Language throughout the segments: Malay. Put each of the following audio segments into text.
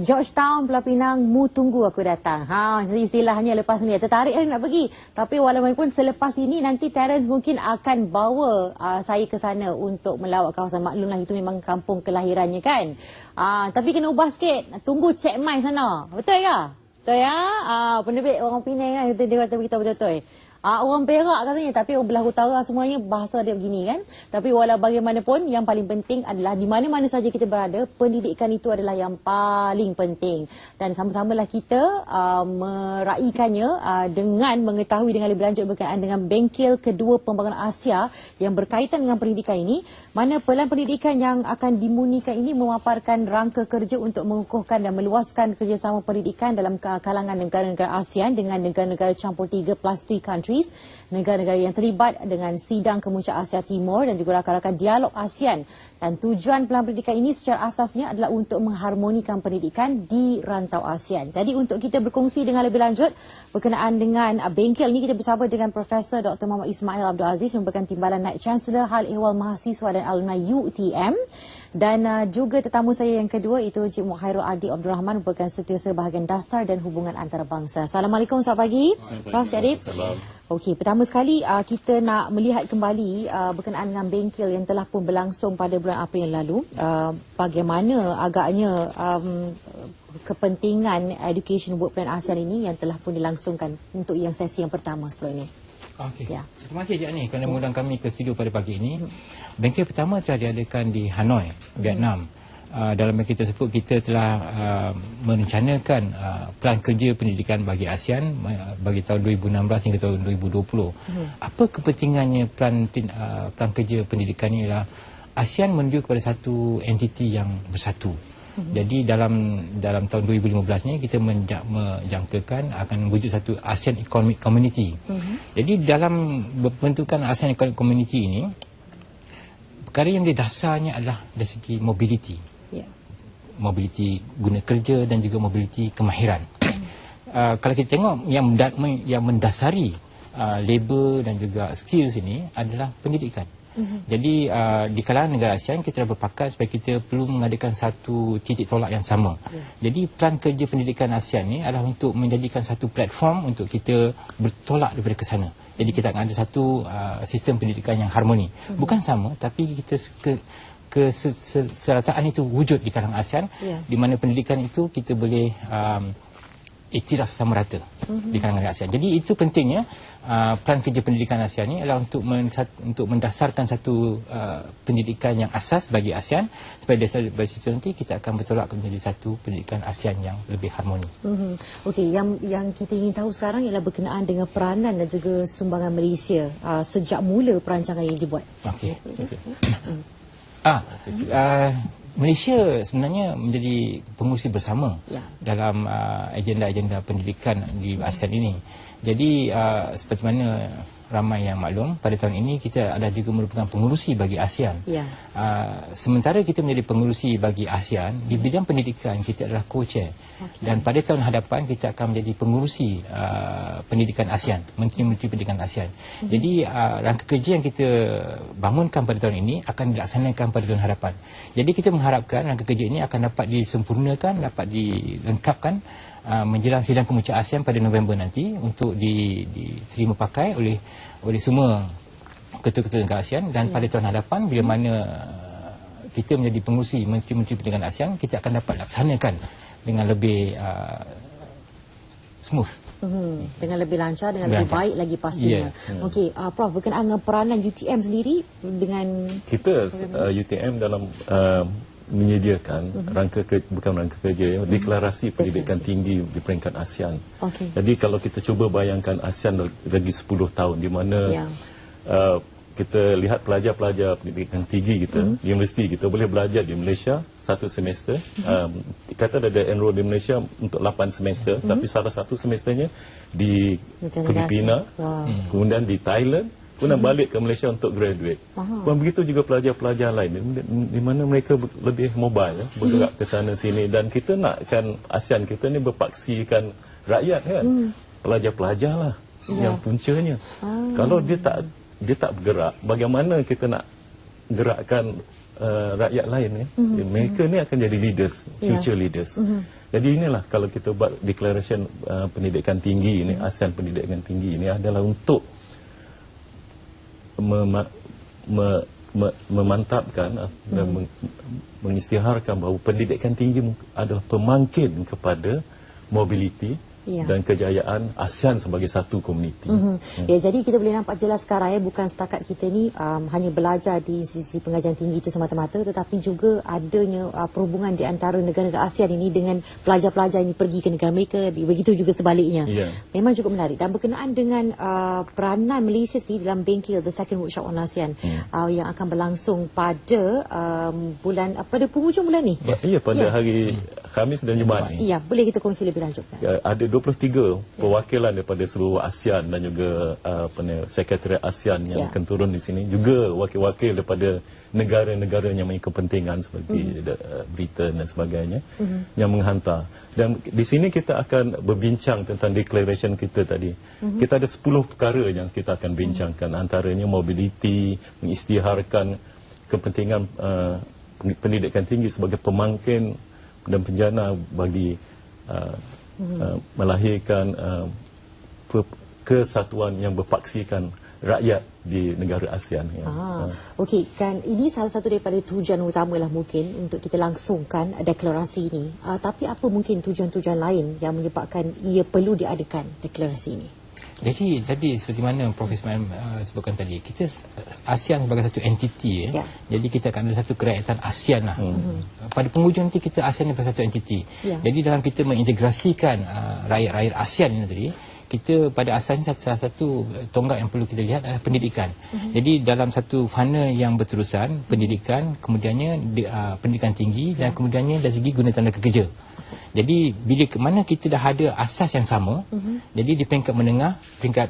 Georgetown, Pulau Pinang, mu tunggu aku datang. Istilahnya lepas ni. Tertarik hari nak pergi. Tapi walaupun selepas ini nanti Terence mungkin akan bawa saya ke sana untuk melawat kawasan. Maklumlah itu memang kampung kelahirannya kan. Tapi kena ubah sikit. Tunggu Cik Mai sana. Betul ke? Betul ya? Penerbit orang Penang kan. Dia kata beritahu betul-betul. Orang Perak katanya, tapi orang belah utara semuanya bahasa dia begini kan. Tapi walau bagaimanapun, yang paling penting adalah di mana-mana saja kita berada, pendidikan itu adalah yang paling penting. Dan sama-samalah kita meraihkannya dengan mengetahui dengan lebih lanjut berkaitan dengan bengkel kedua pembangunan Asia yang berkaitan dengan pendidikan ini, mana pelan pendidikan yang akan dimunikan ini memaparkan rangka kerja untuk mengukuhkan dan meluaskan kerjasama pendidikan dalam kalangan negara-negara ASEAN dengan negara-negara campur 3+3 countries, negara-negara yang terlibat dengan sidang kemuncak Asia Timur dan juga rakan-rakan dialog ASEAN. Dan tujuan pelan pendidikan ini secara asasnya adalah untuk mengharmonikan pendidikan di rantau ASEAN. Jadi untuk kita berkongsi dengan lebih lanjut berkenaan dengan bengkel ini, kita bersama dengan Profesor Dr. Muhammad Ismail Abdul Aziz, merupakan Timbalan Naib Chancellor Hal Ehwal Mahasiswa dan Alumni UTM. Dan juga tetamu saya yang kedua itu Encik Khairul Adi Abdul Rahman, merupakan Setiausaha Bahagian Dasar dan Hubungan Antarabangsa. Assalamualaikum, selamat pagi. Prof Syarif. Okey, pertama sekali kita nak melihat kembali berkenaan dengan bengkel yang telah pun berlangsung pada bulan April yang lalu. Bagaimana agaknya kepentingan Education Work Plan ASEAN ini yang telah pun dilangsungkan untuk yang sesi yang pertama sebelum ini. Okey. Ya. Terima kasih Cik Ani kerana mengundang kami ke studio pada pagi ini. Bengkel pertama telah diadakan di Hanoi, Vietnam. Dalam bengkel tersebut kita telah merencanakan pelan kerja pendidikan bagi ASEAN bagi tahun 2016 hingga tahun 2020. Apa kepentingannya pelan kerja pendidikan ini ialah ASEAN menuju kepada satu entiti yang bersatu. Jadi dalam tahun 2015 ni kita menjangkakan akan wujud satu ASEAN Economic Community. Jadi dalam bentukan ASEAN Economic Community ini, perkara yang di dasarnya adalah dari segi mobility. Mobility guna kerja dan juga mobility kemahiran. Kalau kita tengok yang mendasari labor dan juga skills ini adalah pendidikan. Jadi di kalangan negara ASEAN kita dah berpakat supaya kita perlu mengadakan satu titik tolak yang sama. Jadi pelan kerja pendidikan ASEAN ni adalah untuk menjadikan satu platform untuk kita bertolak daripada ke sana. Jadi kita akan ada satu sistem pendidikan yang harmoni. Bukan sama, tapi kita keserataan itu wujud di kalangan ASEAN, di mana pendidikan itu kita boleh iktiraf sama rata di kalangan ASEAN. Jadi itu pentingnya pelan kerja pendidikan ASEAN ini adalah untuk mendasarkan satu pendidikan yang asas bagi ASEAN, supaya dari situ nanti kita akan bertolak menjadi satu pendidikan ASEAN yang lebih harmoni. Okey, yang kita ingin tahu sekarang ialah berkenaan dengan peranan dan juga sumbangan Malaysia sejak mula perancangan ini dibuat. Okey. Malaysia sebenarnya menjadi pengurusi bersama dalam agenda-agenda pendidikan di ASEAN ini. Jadi seperti mana ramai yang maklum, pada tahun ini kita adalah juga merupakan pengurusi bagi ASEAN. Sementara kita menjadi pengurusi bagi ASEAN, di bidang pendidikan kita adalah co-chair. Dan pada tahun hadapan kita akan menjadi pengurusi pendidikan ASEAN, Menteri-Menteri Pendidikan ASEAN. Jadi rangka kerja yang kita bangunkan pada tahun ini akan dilaksanakan pada tahun hadapan. Jadi kita mengharapkan rangka kerja ini akan dapat disempurnakan, dapat dilengkapkan menjelang sidang kemuncak ASEAN pada November nanti untuk diterima pakai oleh semua ketua-ketua negara ASEAN. Dan pada tahun hadapan bila mana kita menjadi pengurusi Menteri-Menteri Pendidikan ASEAN, kita akan dapat laksanakan dengan lebih smooth. Dengan lebih lancar, dengan lebih baik lagi pastinya. Okey, Prof, berkenaan dengan peranan UTM sendiri dengan kita UTM dalam menyediakan bukan rangka kerja, deklarasi pendidikan tinggi di peringkat ASEAN. Jadi kalau kita cuba bayangkan ASEAN lagi 10 tahun di mana kita lihat pelajar-pelajar pendidikan tinggi kita, universiti kita boleh belajar di Malaysia satu semester. Kata ada enroll di Malaysia untuk 8 semester, tapi salah satu semesternya di Filipina, kemudian di Thailand, kemudian balik ke Malaysia untuk graduate. Dan begitu juga pelajar-pelajar lain di mana mereka lebih mobile, bergerak ke sana sini. Dan kita nakkan ASEAN kita ni berpaksikan rakyat kan. Pelajar-pelajar lah yang puncanya. Kalau dia tak bergerak, bagaimana kita nak gerakkan rakyat lain mereka ni akan jadi leaders, future leaders. Jadi inilah kalau kita buat declaration pendidikan tinggi ini, ASEAN pendidikan tinggi ini adalah untuk memantapkan dan mengisytiharkan bahawa pendidikan tinggi adalah pemangkin kepada mobility dan kejayaan ASEAN sebagai satu komuniti. Ya, jadi kita boleh nampak jelas sekarang bukan setakat kita ni hanya belajar di institusi pengajian tinggi itu semata-mata, tetapi juga adanya perhubungan di antara negara-negara ASEAN ini dengan pelajar-pelajar ini pergi ke negara mereka, begitu juga sebaliknya. Memang cukup menarik dan berkenaan dengan peranan Malaysia sendiri dalam bengkel The Second Workshop on ASEAN yang akan berlangsung pada pada penghujung bulan ni. Pada hari Khamis dan Jumaat ni. Ya, boleh kita kongsi lebih lanjut. Ada 23 perwakilan daripada seluruh ASEAN dan juga Sekretariat ASEAN yang akan turun di sini, juga wakil-wakil daripada negara-negara yang mempunyai kepentingan seperti Britain dan sebagainya yang menghantar. Dan di sini kita akan berbincang tentang declaration kita tadi. Kita ada 10 perkara yang kita akan bincangkan, antaranya mobility, mengisytiharkan kepentingan pendidikan tinggi sebagai pemangkin dan penjana bagi melahirkan kesatuan yang berpaksikan rakyat di negara ASEAN. Okey, kan ini salah satu daripada tujuan utamalah mungkin untuk kita langsungkan deklarasi ini. Tapi apa mungkin tujuan-tujuan lain yang menyebabkan ia perlu diadakan deklarasi ini? Jadi seperti mana Prof. Ismail sebutkan tadi, kita ASEAN sebagai satu entiti jadi kita akan ada satu kerakyatan ASEAN lah. Pada penghujung nanti kita ASEAN ni satu entiti. Jadi dalam kita mengintegrasikan rakyat-rakyat ASEAN ini tadi, kita pada asalnya salah satu tonggak yang perlu kita lihat adalah pendidikan. Jadi dalam satu fana yang berterusan, pendidikan, kemudiannya pendidikan tinggi dan kemudiannya dari segi guna tenaga kerja. Jadi bila mana kita dah ada asas yang sama, jadi di peringkat menengah, peringkat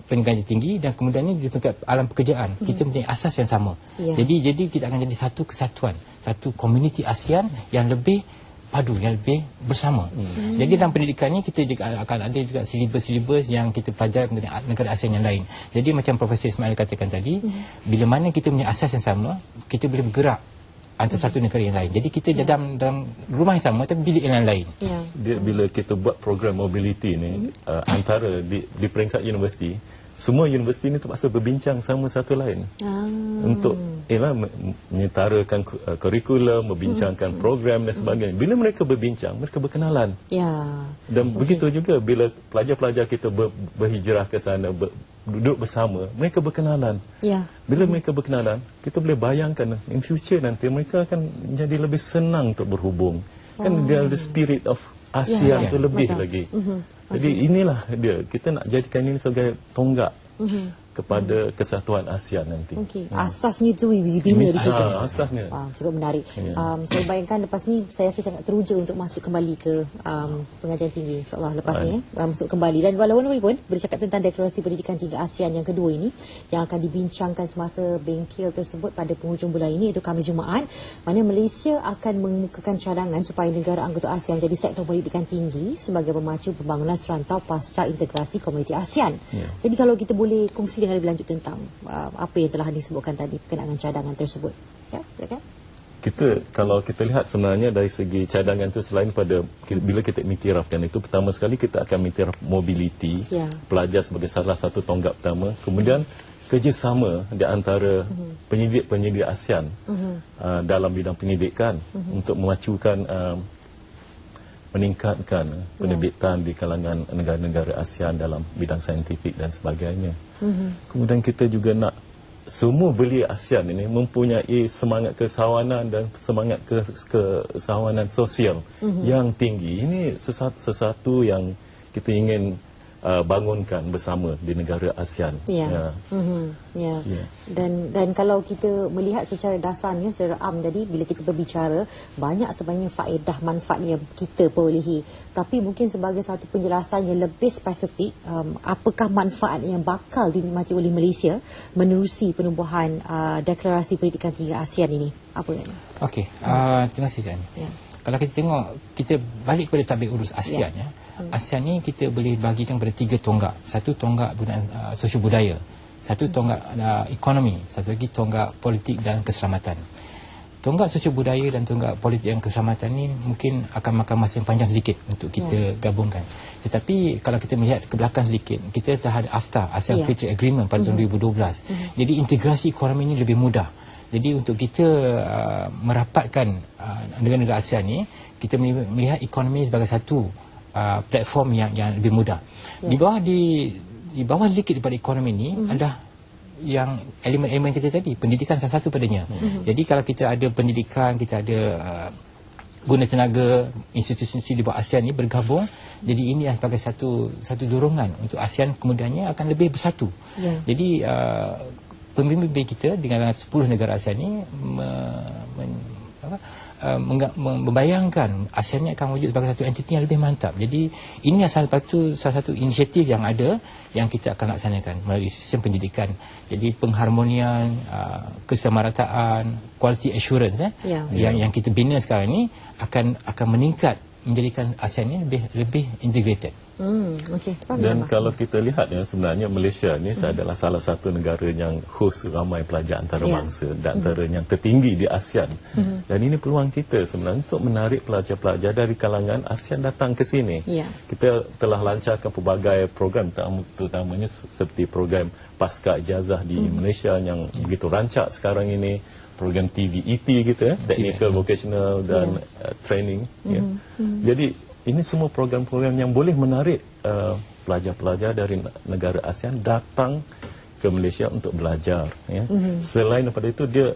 pendidikan tinggi dan kemudiannya di peringkat alam pekerjaan, kita mempunyai asas yang sama. Jadi kita akan jadi satu kesatuan, satu komuniti ASEAN yang lebih padu, yang lebih bersama. Jadi dalam pendidikan ni kita juga akan ada juga silibus-silibus yang kita pelajari mengenai negara ASEAN yang lain. Jadi macam Profesor Ismail katakan tadi, bila mana kita punya asas yang sama, kita boleh bergerak antara satu negara yang lain. Jadi kita dalam rumah yang sama tapi bilik yang lain. Bila kita buat program mobility ni antara di peringkat universiti, semua universiti ni terpaksa berbincang sama satu lain untuk menyetarakan kurikulum, membincangkan program dan sebagainya. Bila mereka berbincang, mereka berkenalan. Dan begitu juga bila pelajar-pelajar kita berhijrah ke sana, duduk bersama, mereka berkenalan. Bila mereka berkenalan, kita boleh bayangkan in future nanti mereka akan jadi lebih senang untuk berhubung. Kan dia ada spirit of ASEAN tu lebih lagi. Jadi inilah dia, kita nak jadikan ini sebagai tonggak kepada kesatuan ASEAN nanti. Asasnya itu dibina di situ. Asasnya. Cukup menarik. Saya bayangkan lepas ni saya sangat teruja untuk masuk kembali ke pengajian tinggi, insyaAllah lepas ni masuk kembali. Dan walaupun pun bercakap tentang deklarasi pendidikan tinggi ASEAN yang kedua ini, yang akan dibincangkan semasa bengkel tersebut pada penghujung bulan ini, iaitu Khamis Jumaat, mana Malaysia akan mengemukakan cadangan supaya negara anggota ASEAN menjadi sektor pendidikan tinggi sebagai pemacu pembangunan serantau pasca integrasi komuniti ASEAN. Jadi kalau kita boleh kongsi dengan lebih lanjut tentang apa yang telah disebutkan tadi berkenaan cadangan tersebut. Silakan. Kalau kita lihat sebenarnya dari segi cadangan itu, selain pada bila kita iktirafkan itu, pertama sekali kita akan iktiraf mobility, pelajar sebagai salah satu tonggak pertama, kemudian kerjasama di antara penyidik-penyidik ASEAN dalam bidang pendidikan untuk memacukan meningkatkan penerbitan di kalangan negara-negara ASEAN dalam bidang saintifik dan sebagainya. Kemudian kita juga nak semua belia ASEAN ini mempunyai semangat kesawanan dan semangat kesawanan sosial yang tinggi. Ini sesuatu yang kita ingin bangunkan bersama di negara ASEAN. Dan kalau kita melihat secara dasarnya, secara am tadi, bila kita berbicara, banyak sebenarnya faedah manfaat yang kita perolehi. Tapi mungkin sebagai satu penjelasan yang lebih spesifik, apakah manfaat yang bakal dinikmati oleh Malaysia menerusi penubuhan deklarasi pendidikan tinggi ASEAN ini? Apa yang? Okey, terima kasih Jan. Kalau kita tengok, kita balik kepada tabik urus ASEAN ASEAN ni kita boleh bagikan pada 3 tonggak. Satu tonggak sosial budaya, satu tonggak ekonomi, satu lagi tonggak politik dan keselamatan. tonggak sosial budaya dan tonggak politik dan keselamatan ni mungkin akan makan masa yang panjang sedikit untuk kita gabungkan. Tetapi kalau kita melihat ke belakang sedikit, kita telah ada AFTA, ASEAN Free Trade Agreement pada tahun 2012. Jadi integrasi ekonomi ini lebih mudah. Jadi untuk kita merapatkan negara-negara ASEAN ni, kita melihat ekonomi sebagai satu platform yang lebih mudah. Di bawah sedikit daripada ekonomi ini adalah yang elemen-elemen kita tadi, pendidikan salah satu padanya. Jadi kalau kita ada pendidikan, kita ada guna tenaga, institusi-institusi di bawah ASEAN ni bergabung, jadi ini sebagai satu dorongan untuk ASEAN kemudiannya akan lebih bersatu. Jadi pemimpin kita dengan 10 negara ASEAN ni membayangkan ASEAN ini akan wujud sebagai satu entiti yang lebih mantap. Jadi ini salah satu inisiatif yang ada yang kita akan laksanakan melalui sistem pendidikan. Jadi pengharmonian, kesamarataan, quality assurance yang kita bina sekarang ini akan meningkat, menjadikan ASEAN ini lebih integrated. Dan kalau kita lihat sebenarnya Malaysia ni adalah salah satu negara yang host ramai pelajar antarabangsa dan antara yang tertinggi di ASEAN. Dan ini peluang kita sebenarnya untuk menarik pelajar-pelajar dari kalangan ASEAN datang ke sini. Kita telah lancarkan pelbagai program, terutamanya seperti program Pasca Ijazah di Malaysia yang begitu rancak sekarang ini, program TVET kita, Technical, Vocational dan Training. Jadi ini semua program-program yang boleh menarik pelajar-pelajar dari negara ASEAN datang ke Malaysia untuk belajar. Selain daripada itu, dia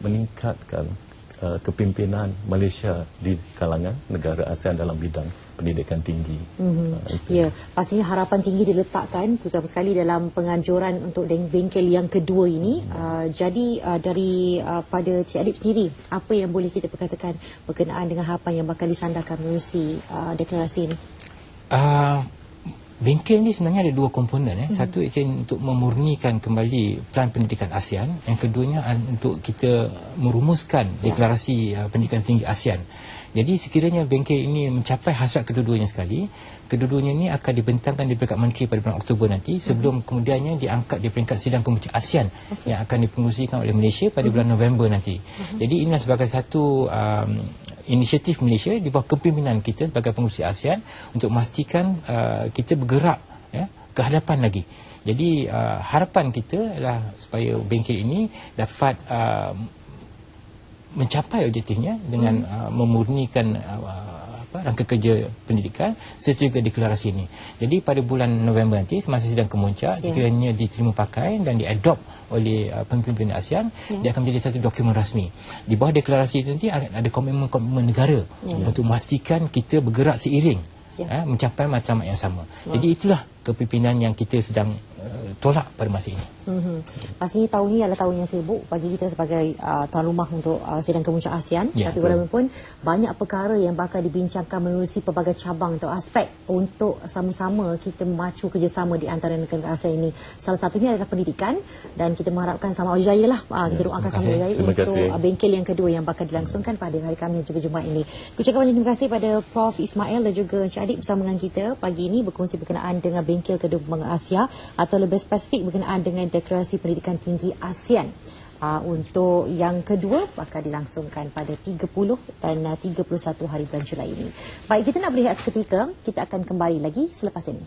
meningkatkan kepimpinan Malaysia di kalangan negara ASEAN dalam bidang pendidikan tinggi. Pastinya harapan tinggi diletakkan terutama sekali dalam penganjuran untuk bengkel yang kedua ini. Jadi dari pada Cik Adib sendiri, apa yang boleh kita perkatakan berkenaan dengan harapan yang bakal disandarkan melalui deklarasi ini? Bengkel ni sebenarnya ada dua komponen. Satu untuk memurnikan kembali pelan pendidikan ASEAN, yang keduanya untuk kita merumuskan deklarasi pendidikan tinggi ASEAN. Jadi sekiranya bengkel ini mencapai hasrat kedua-duanya sekali, kedua-duanya ini akan dibentangkan di peringkat menteri pada bulan Oktober nanti, sebelum kemudiannya diangkat di peringkat sidang komite ASEAN yang akan dipengerusikan oleh Malaysia pada bulan November nanti. Jadi inilah sebagai satu inisiatif Malaysia di bawah kepimpinan kita sebagai pengerusi ASEAN untuk memastikan kita bergerak ke hadapan lagi. Jadi harapan kita adalah supaya bengkel ini dapat mencapai objektifnya dengan memurnikan rangka kerja pendidikan serta juga deklarasi ini. Jadi pada bulan November nanti semasa sidang kemuncak, sekiranya diterima pakai dan diadopt oleh pemimpin ASEAN, dia akan menjadi satu dokumen rasmi. Di bawah deklarasi itu nanti ada komitmen negara untuk memastikan kita bergerak seiring mencapai matlamat yang sama. Jadi itulah kepimpinan yang kita sedang tolak pada masa ini. Pastinya tahun ini adalah tahun yang sibuk bagi kita sebagai tuan rumah untuk sidang kemuncak ASEAN. Tapi walaupun banyak perkara yang bakal dibincangkan menerusi pelbagai cabang atau aspek untuk sama-sama kita memacu kerjasama di antara negara ASEAN ini. Salah satunya adalah pendidikan, dan kita mengharapkan sama berjaya lah. Kita doakan sama berjaya untuk bengkel yang kedua yang bakal dilangsungkan pada hari Khamis juga Jumaat ini. Ucapkan banyak terima kasih pada Prof. Ismail dan juga Encik Adib bersama dengan kita pagi ini berkongsi berkenaan dengan bengkel kedua Bank Asia, atau lebih spesifik berkenaan dengan deklarasi pendidikan tinggi ASEAN. Untuk yang kedua bakal dilangsungkan pada 30 dan 31 hari bulan Julai ini. Baik, kita nak berehat seketika. Kita akan kembali lagi selepas ini.